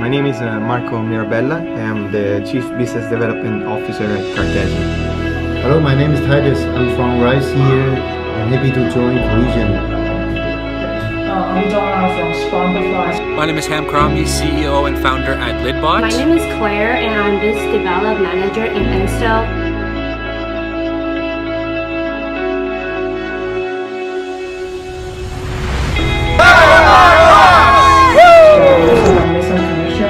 My name is Marco Mirabella. I am the Chief Business Development Officer at Cartesian. Hello, my name is Titus. I'm from Rice here. I'm happy to join Collision. I'm Donna from Spotify. My name is Ham Karami, CEO and founder at Lidbot. My name is Claire and I'm Business Development Manager in Insta.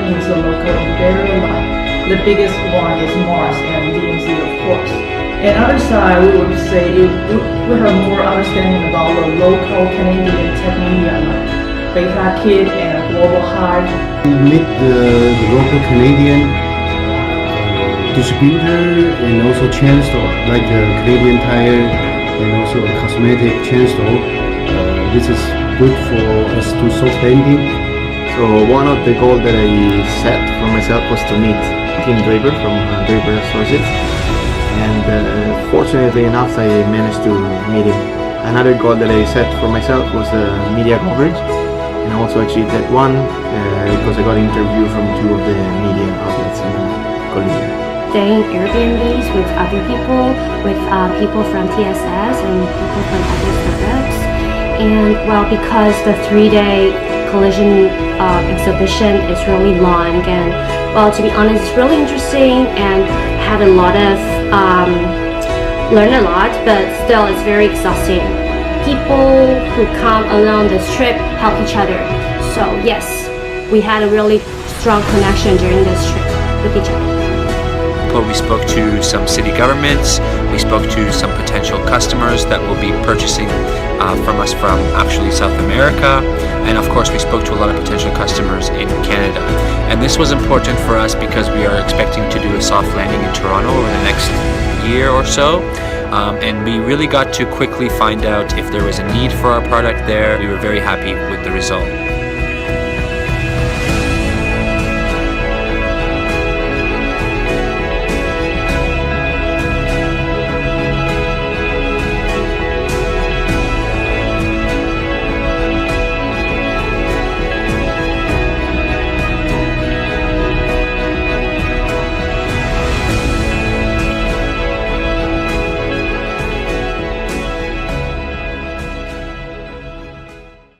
Is a local integrator line. The biggest one is Mars and DMC, of course. And other side, we would say we have more understanding about the local Canadian tech media like Beta Kid and Global Hive. We meet the local Canadian distributor and also chain store, like the Canadian Tire and also a cosmetic chain store. This is good for us to soft landing. So one of the goals that I set for myself was to meet Tim Draper from Draper Associates, and fortunately enough I managed to meet him. Another goal that I set for myself was media coverage, and I also achieved that one because I got an interview from two of the media outlets in Collision. Staying Airbnbs with other people, with people from TSS and people from other startups. And well, because the 3-day Collision exhibition is really long, and well, to be honest, it's really interesting and had a lot of learned a lot, but still it's very exhausting. People who come along this trip help each other, so yes, we had a really strong connection during this trip with each other. We spoke to some city governments, we spoke to some potential customers that will be purchasing from us from actually South America, and of course we spoke to a lot of potential customers in Canada. And this was important for us because we are expecting to do a soft landing in Toronto over the next year or so, and we really got to quickly find out if there was a need for our product there. We were very happy with the result.